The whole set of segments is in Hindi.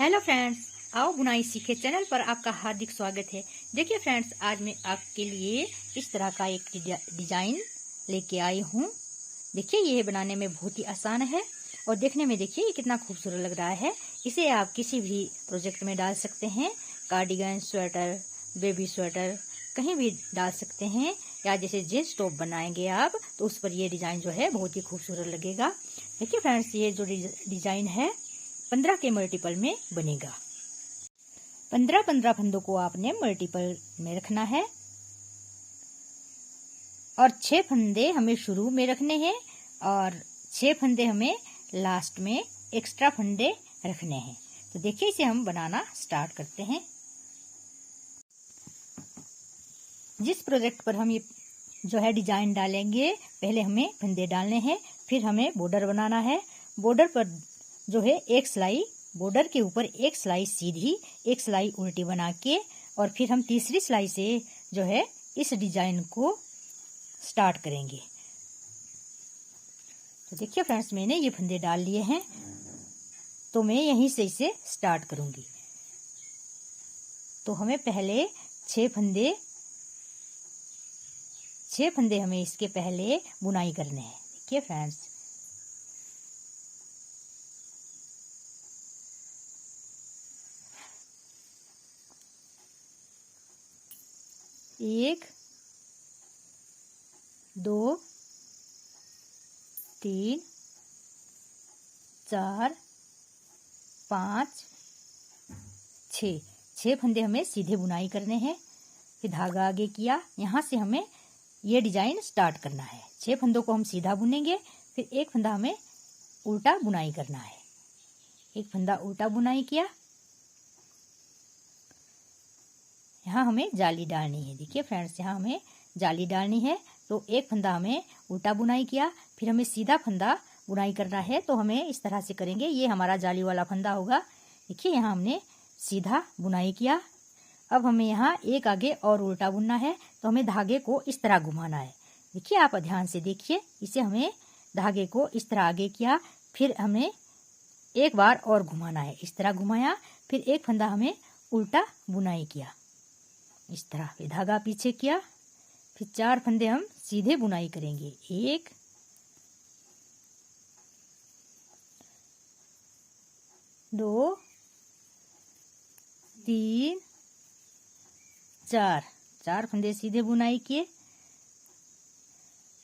हेलो फ्रेंड्स, आओ बुनाई सीखे चैनल पर आपका हार्दिक स्वागत है। देखिए फ्रेंड्स, आज मैं आपके लिए इस तरह का एक डिजाइन लेके आई हूँ। देखिए ये बनाने में बहुत ही आसान है और देखने में देखिए ये कितना खूबसूरत लग रहा है। इसे आप किसी भी प्रोजेक्ट में डाल सकते हैं। कार्डिगन, स्वेटर, बेबी स्वेटर कहीं भी डाल सकते हैं, या जैसे जींस टॉप बनाएंगे आप तो उस पर ये डिजाइन जो है बहुत ही खूबसूरत लगेगा। देखिए फ्रेंड्स, ये जो डिजाइन है 15 के मल्टीपल में बनेगा। 15 फंदों को आपने मल्टीपल में रखना है और 6 फंदे हमें शुरू में रखने हैं और 6 फंदे हमें लास्ट में एक्स्ट्रा फंदे रखने हैं। तो देखिए इसे हम बनाना स्टार्ट करते हैं। जिस प्रोजेक्ट पर हम ये जो है डिजाइन डालेंगे, पहले हमें फंदे डालने हैं, फिर हमें बॉर्डर बनाना है। बॉर्डर पर जो है एक सिलाई, बॉर्डर के ऊपर एक सिलाई सीधी, एक सिलाई उल्टी बना के और फिर हम तीसरी सिलाई से जो है इस डिजाइन को स्टार्ट करेंगे। तो देखिए फ्रेंड्स, मैंने ये फंदे डाल लिए हैं तो मैं यहीं से इसे स्टार्ट करूंगी। तो हमें पहले 6 फंदे हमें इसके पहले बुनाई करने हैं। देखिए फ्रेंड्स, एक, 2, 3, 4, 5, 6 फंदे हमें सीधे बुनाई करने हैं। फिर धागा आगे किया, यहाँ से हमें ये डिजाइन स्टार्ट करना है। 6 फंदों को हम सीधा बुनेंगे, फिर एक फंदा हमें उल्टा बुनाई करना है। एक फंदा उल्टा बुनाई किया, यहाँ हमें जाली डालनी है। देखिए फ्रेंड्स, यहाँ हमें जाली डालनी है तो एक फंदा हमें उल्टा बुनाई किया, फिर हमें सीधा फंदा बुनाई करना है। तो हमें इस तरह से करेंगे, ये हमारा जाली वाला फंदा होगा। देखिए यहाँ हमने सीधा बुनाई किया। अब हमें यहाँ एक आगे और उल्टा बुनना है, तो हमें धागे को इस तरह घुमाना है। देखिए आप ध्यान से देखिए, इसे हमें धागे को इस तरह आगे किया, फिर हमें एक बार और घुमाना है। इस तरह घुमाया, फिर एक फंदा हमें उल्टा बुनाई किया, इस तरह फिर धागा पीछे किया, फिर 4 फंदे हम सीधे बुनाई करेंगे। 1, 2, 3, 4 फंदे सीधे बुनाई किए।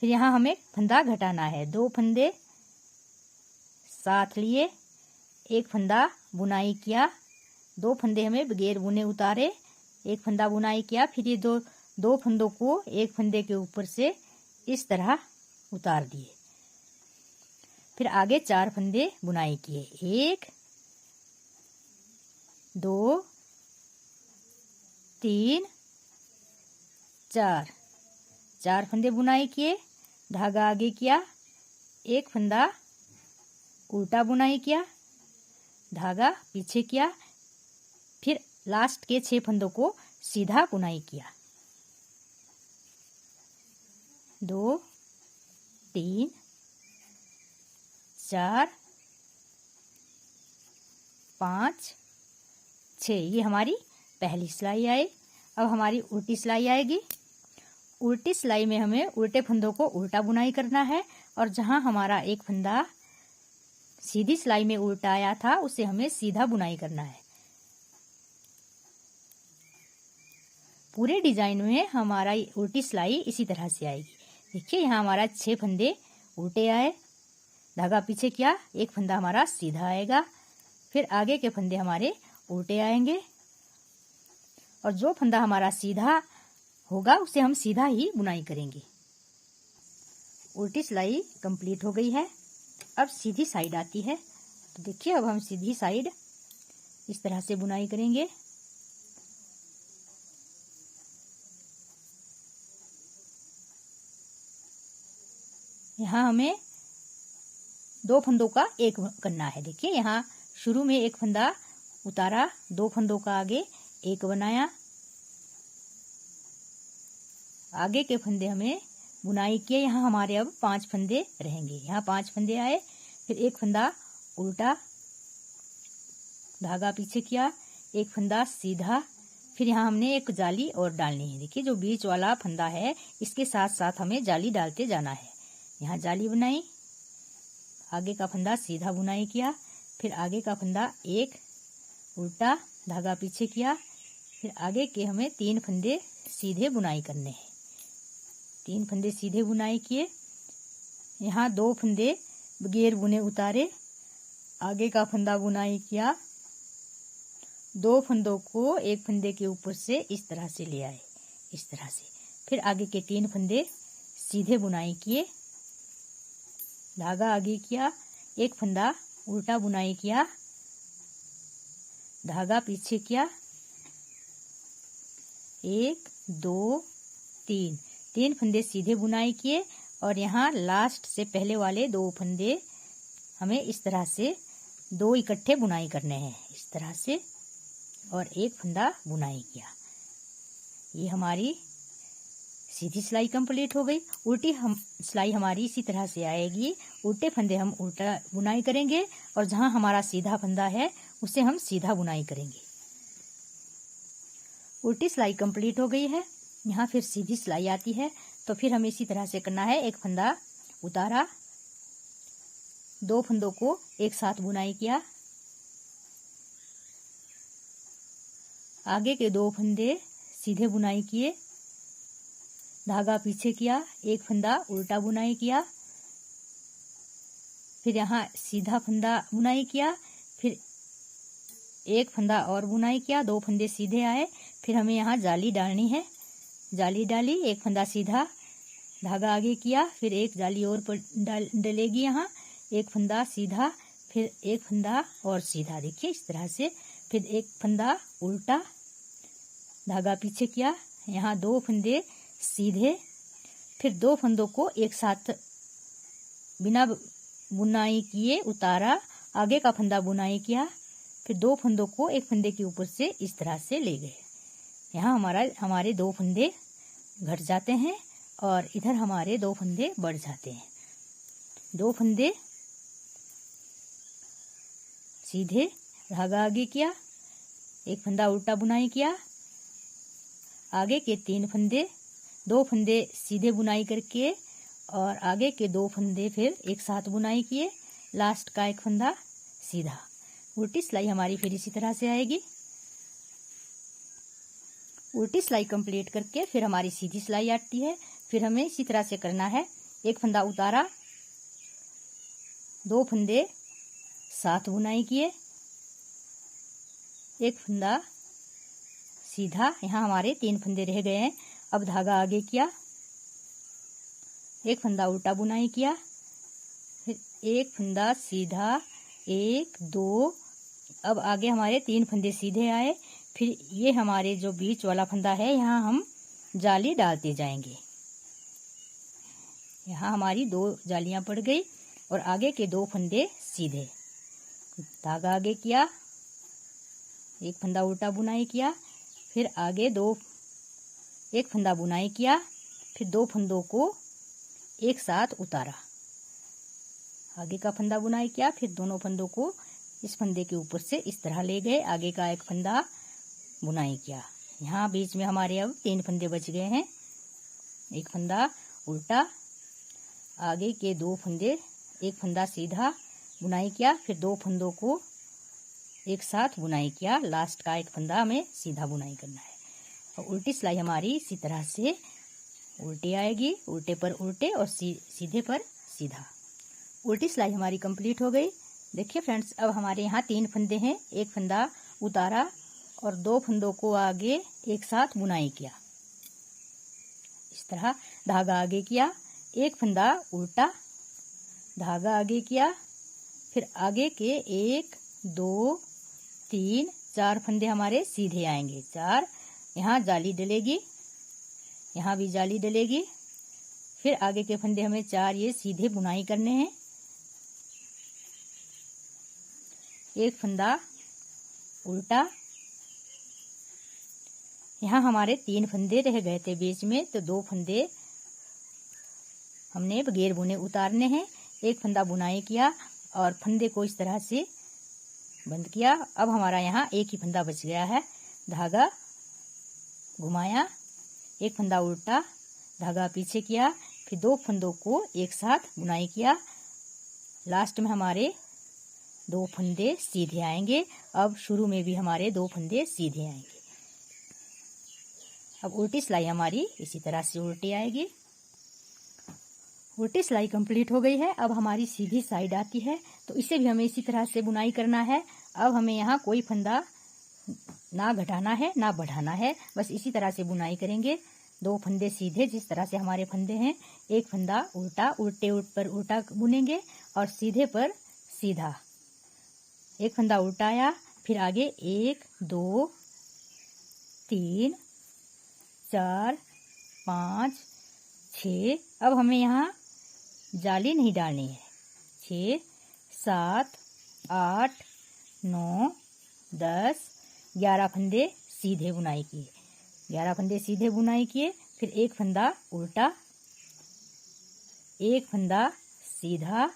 फिर यहाँ हमें फंदा घटाना है। 2 फंदे साथ लिए, एक फंदा बुनाई किया, 2 फंदे हमें बगैर बुने उतारे, एक फंदा बुनाई किया, फिर ये दो फंदों को एक फंदे के ऊपर से इस तरह उतार दिए। फिर आगे 4 फंदे बुनाई किए। 1, 2, 3, 4 फंदे बुनाई किए, धागा आगे किया, एक फंदा उल्टा बुनाई किया, धागा पीछे किया, फिर लास्ट के 6 फंदों को सीधा बुनाई किया। 2, 3, 4, 5, 6 ये हमारी पहली सिलाई आई। अब हमारी उल्टी सिलाई आएगी। उल्टी सिलाई में हमें उल्टे फंदों को उल्टा बुनाई करना है और जहां हमारा एक फंदा सीधी सिलाई में उल्टा आया था उसे हमें सीधा बुनाई करना है। पूरे डिजाइन में हमारा उल्टी सिलाई इसी तरह से आएगी। देखिए यहाँ हमारा 6 फंदे उल्टे आए, धागा पीछे किया, एक फंदा हमारा सीधा आएगा, फिर आगे के फंदे हमारे उल्टे आएंगे और जो फंदा हमारा सीधा होगा उसे हम सीधा ही बुनाई करेंगे। उल्टी सिलाई कंप्लीट हो गई है। अब सीधी साइड आती है। तो देखिए अब हम सीधी साइड इस तरह से बुनाई करेंगे। यहाँ हमें 2 फंदों का एक करना है। देखिए यहाँ शुरू में एक फंदा उतारा, 2 फंदों का आगे एक बनाया, आगे के फंदे हमें बुनाई किए। यहाँ हमारे अब 5 फंदे रहेंगे। यहाँ 5 फंदे आए, फिर एक फंदा उल्टा धागा पीछे किया, एक फंदा सीधा, फिर यहाँ हमने एक जाली और डालनी है। देखिए जो बीच वाला फंदा है इसके साथ साथ हमें जाली डालते जाना है। यहाँ जाली बनाई, आगे का फंदा सीधा बुनाई किया, फिर आगे का फंदा एक उल्टा, धागा पीछे किया, फिर आगे के हमें 3 फंदे सीधे बुनाई करने हैं। 3 फंदे सीधे बुनाई किए, यहाँ 2 फंदे बगैर बुने उतारे, आगे का फंदा बुनाई किया, 2 फंदों को एक फंदे के ऊपर से इस तरह से ले आए, इस तरह से। फिर आगे के 3 फंदे सीधे बुनाई किए, धागा आगे किया, एक फंदा उल्टा बुनाई किया, धागा पीछे किया, 1 2 3 फंदे सीधे बुनाई किए, और यहाँ लास्ट से पहले वाले 2 फंदे हमें इस तरह से 2 इकट्ठे बुनाई करने हैं, इस तरह से, और एक फंदा बुनाई किया। ये हमारी सीधी सिलाई कंप्लीट हो गई। उल्टी सिलाई हमारी इसी तरह से आएगी। उल्टे फंदे हम उल्टा बुनाई करेंगे और जहां हमारा सीधा फंदा है उसे हम सीधा बुनाई करेंगे। उल्टी सिलाई कंप्लीट हो गई है। यहाँ फिर सीधी सिलाई आती है, तो फिर हमें इसी तरह से करना है। एक फंदा उतारा, 2 फंदों को एक साथ बुनाई किया, आगे के 2 फंदे सीधे बुनाई किए, धागा पीछे किया, एक फंदा उल्टा बुनाई किया, फिर यहाँ सीधा फंदा बुनाई किया, फिर एक फंदा और बुनाई किया, 2 फंदे सीधे आए, फिर हमें यहाँ जाली डालनी है। जाली डाली, एक फंदा सीधा, धागा आगे किया, फिर एक जाली और डलेगी, यहाँ एक फंदा सीधा, फिर एक फंदा और सीधा, देखिए इस तरह से, फिर एक फंदा उल्टा, धागा पीछे किया, यहाँ 2 फंदे सीधे, फिर 2 फंदों को एक साथ बिना बुनाई किए उतारा, आगे का फंदा बुनाई किया, फिर 2 फंदों को एक फंदे के ऊपर से इस तरह से ले गए। यहाँ हमारे 2 फंदे घट जाते हैं और इधर हमारे 2 फंदे बढ़ जाते हैं। 2 फंदे सीधे, धागा आगे किया, एक फंदा उल्टा बुनाई किया, आगे के 3 फंदे, 2 फंदे सीधे बुनाई करके और आगे के 2 फंदे फिर एक साथ बुनाई किए, लास्ट का एक फंदा सीधा। उल्टी सिलाई हमारी फिर इसी तरह से आएगी। उल्टी सिलाई कंप्लीट करके फिर हमारी सीधी सिलाई आती है। फिर हमें इसी तरह से करना है। एक फंदा उतारा, 2 फंदे साथ बुनाई किए, एक फंदा सीधा, यहाँ हमारे 3 फंदे रह गए हैं। अब धागा आगे किया, एक फंदा उल्टा बुनाई किया, फिर एक फंदा सीधा, 1 2, अब आगे हमारे 3 फंदे सीधे आए। फिर ये हमारे जो बीच वाला फंदा है यहाँ हम जाली डालते जाएंगे। यहाँ हमारी 2 जालियां पड़ गई और आगे के 2 फंदे सीधे, धागा आगे किया, एक फंदा उल्टा बुनाई किया, फिर आगे एक फंदा बुनाई किया, फिर 2 फंदों को एक साथ उतारा, आगे का फंदा बुनाई किया, फिर दोनों फंदों को इस फंदे के ऊपर से इस तरह ले गए, आगे का एक फंदा बुनाई किया। यहाँ बीच में हमारे अब 3 फंदे बच गए हैं। एक फंदा उल्टा, आगे के 2 फंदे, एक फंदा सीधा बुनाई किया, फिर 2 फंदों को एक साथ बुनाई किया, लास्ट का एक फंदा हमें सीधा बुनाई करना है। और उल्टी सिलाई हमारी इसी तरह से उल्टी आएगी, उल्टे पर उल्टे और सीधे पर सीधा। उल्टी सिलाई हमारी कंप्लीट हो गई। देखिए फ्रेंड्स, अब हमारे यहाँ 3 फंदे हैं, एक फंदा उतारा और 2 फंदों को आगे एक साथ बुनाई किया, इस तरह धागा आगे किया, एक फंदा उल्टा, धागा आगे किया, फिर आगे के 1 2 3 4 फंदे हमारे सीधे आएंगे, 4, यहाँ जाली डलेगी, यहाँ भी जाली डलेगी, फिर आगे के फंदे हमें 4 ये सीधे बुनाई करने हैं, एक फंदा उल्टा, यहाँ हमारे 3 फंदे रह गए थे बीच में, तो 2 फंदे हमने बगैर बुने उतारने हैं, एक फंदा बुनाई किया और फंदे को इस तरह से बंद किया। अब हमारा यहाँ एक ही फंदा बच गया है। धागा घुमाया, एक फंदा उल्टा, धागा पीछे किया, फिर 2 फंदों को एक साथ बुनाई किया। लास्ट में हमारे 2 फंदे सीधे आएंगे। अब शुरू में भी हमारे 2 फंदे सीधे आएंगे। अब उल्टी सिलाई हमारी इसी तरह से उल्टी आएगी। उल्टी सिलाई कंप्लीट हो गई है। अब हमारी सीधी साइड आती है, तो इसे भी हमें इसी तरह से बुनाई करना है। अब हमें यहाँ कोई फंदा ना घटाना है ना बढ़ाना है, बस इसी तरह से बुनाई करेंगे। 2 फंदे सीधे जिस तरह से हमारे फंदे हैं, एक फंदा उल्टा, उल्टे पर उल्टा बुनेंगे और सीधे पर सीधा। एक फंदा उल्टाया, फिर आगे 1 2 3 4 5 6। अब हमें यहाँ जाली नहीं डालनी है। 6 7 8 9 10 11 फंदे सीधे बुनाई किए। 11 फंदे सीधे बुनाई किए, फिर एक फंदा उल्टा, एक फंदा सीधा,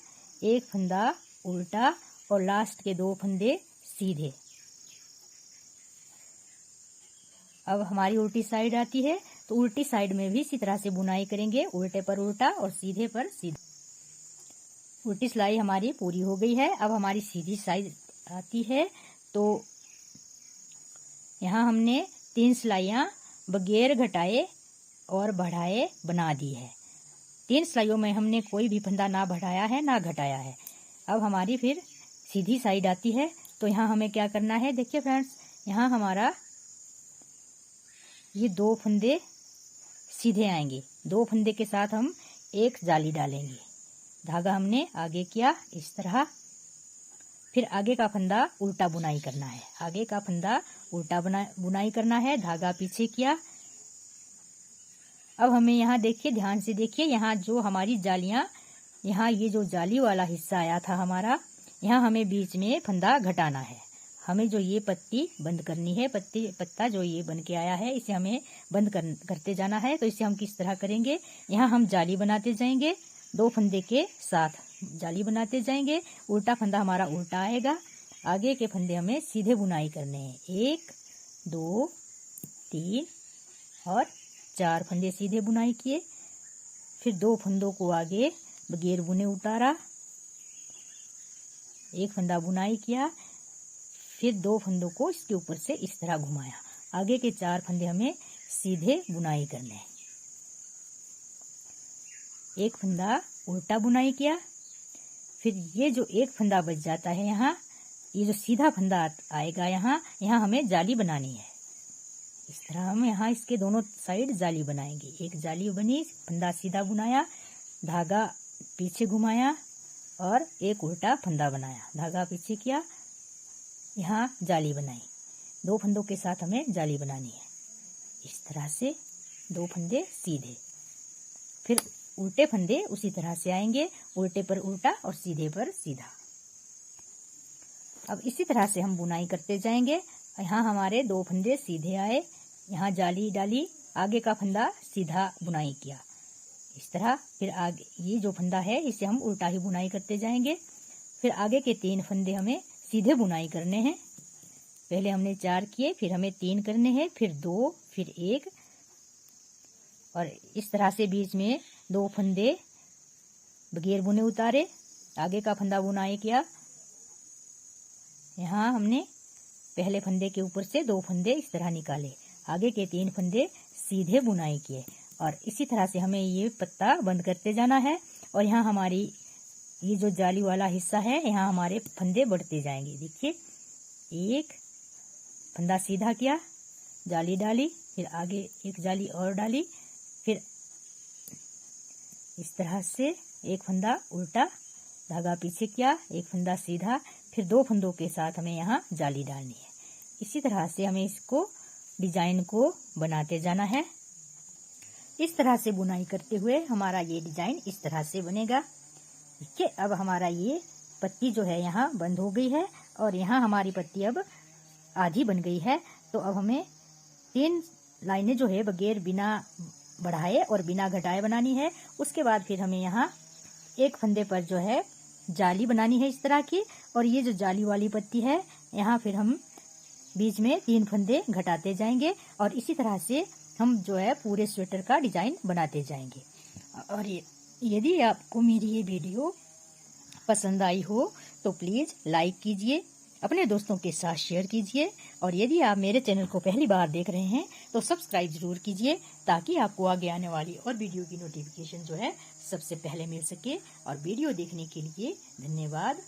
एक फंदा उल्टा और लास्ट के 2 फंदे सीधे। अब हमारी उल्टी साइड आती है, तो उल्टी साइड में भी इसी तरह से बुनाई करेंगे, उल्टे पर उल्टा और सीधे पर सीधा। उल्टी सिलाई हमारी पूरी हो गई है। अब हमारी सीधी साइड आती है, तो यहाँ हमने 3 सिलाइयाँ बगैर घटाए और बढ़ाए बना दी है। 3 सिलाइयों में हमने कोई भी फंदा ना बढ़ाया है ना घटाया है। अब हमारी फिर सीधी साइड आती है, तो यहाँ हमें क्या करना है, देखिए फ्रेंड्स, यहाँ हमारा ये 2 फंदे सीधे आएंगे। 2 फंदे के साथ हम एक जाली डालेंगे। धागा हमने आगे किया इस तरह, फिर आगे का फंदा उल्टा बुनाई करना है। आगे का फंदा उल्टा बुनाई करना है, धागा पीछे किया। अब हमें यहाँ देखिए, ध्यान से देखिए, यहाँ जो हमारी जालियाँ, यहाँ ये जो जाली वाला हिस्सा आया था हमारा, यहाँ हमें बीच में फंदा घटाना है। हमें जो ये पत्ती बंद करनी है, पत्ता जो ये बन के आया है, इसे हमें बंद करते जाना है। तो इसे हम किस तरह करेंगे, यहाँ हम जाली बनाते जाएंगे, 2 फंदे के साथ जाली बनाते जाएंगे। उल्टा फंदा हमारा उल्टा आएगा, आगे के फंदे हमें सीधे बुनाई करने हैं। 1 2 3 और 4 फंदे सीधे बुनाई किए, फिर 2 फंदों को आगे बगैर बुने उतारा, एक फंदा बुनाई किया, फिर 2 फंदों को इसके ऊपर से इस तरह घुमाया। आगे के 4 फंदे हमें सीधे बुनाई करने हैं। एक फंदा उल्टा बुनाई किया, फिर ये जो एक फंदा बच जाता है, यहाँ ये जो सीधा फंदा आएगा, यहाँ हमें जाली बनानी है। इस तरह हम यहाँ इसके दोनों साइड जाली बनाएंगे। एक जाली बनी, फंदा सीधा बुनाया, धागा पीछे घुमाया और एक उल्टा फंदा बनाया, धागा पीछे किया, यहाँ जाली बनाई। 2 फंदों के साथ हमें जाली बनानी है। इस तरह से 2 फंदे सीधे, फिर उल्टे फंदे उसी तरह से आएंगे, उल्टे पर उल्टा और सीधे पर सीधा। अब इसी तरह से हम बुनाई करते जाएंगे। यहाँ हमारे 2 फंदे सीधे आए, यहाँ जाली डाली, आगे का फंदा सीधा बुनाई किया इस तरह। फिर आगे ये जो फंदा है, इसे हम उल्टा ही बुनाई करते जाएंगे। फिर आगे के 3 फंदे हमें सीधे बुनाई करने हैं। पहले हमने 4 किए, फिर हमें 3 करने हैं, फिर 2, फिर 1 और इस तरह से बीच में 2 फंदे बगैर बुने उतारे, आगे का फंदा बुनाई किया। यहाँ हमने पहले फंदे के ऊपर से 2 फंदे इस तरह निकाले, आगे के 3 फंदे सीधे बुनाई किए और इसी तरह से हमें ये पत्ता बंद करते जाना है। और यहाँ हमारी ये जो जाली वाला हिस्सा है, यहाँ हमारे फंदे बढ़ते जाएंगे। देखिए, एक फंदा सीधा किया, जाली डाली, फिर आगे एक जाली और डाली, फिर इस तरह से एक फंदा उल्टा, धागा पीछे किया, एक फंदा सीधा, फिर 2 फंदों के साथ हमें यहाँ जाली डालनी है। इसी तरह से हमें इसको डिजाइन को बनाते जाना है। इस तरह से बुनाई करते हुए हमारा ये डिजाइन इस तरह से बनेगा। ठीक है, अब हमारा ये पत्ती जो है यहाँ बंद हो गई है और यहाँ हमारी पत्ती अब आधी बन गई है। तो अब हमें 3 लाइनें जो है बगैर बिना बढ़ाए और बिना घटाए बनानी है। उसके बाद फिर हमें यहाँ एक फंदे पर जो है जाली बनानी है इस तरह की, और ये जो जाली वाली पत्ती है यहाँ फिर हम बीच में 3 फंदे घटाते जाएंगे और इसी तरह से हम जो है पूरे स्वेटर का डिजाइन बनाते जाएंगे। और यदि आपको मेरी ये वीडियो पसंद आई हो तो प्लीज लाइक कीजिए, अपने दोस्तों के साथ शेयर कीजिए और यदि आप मेरे चैनल को पहली बार देख रहे हैं तो सब्सक्राइब जरूर कीजिए ताकि आपको आगे आने वाली और वीडियो की नोटिफिकेशन जो है सबसे पहले मिल सके। और वीडियो देखने के लिए धन्यवाद।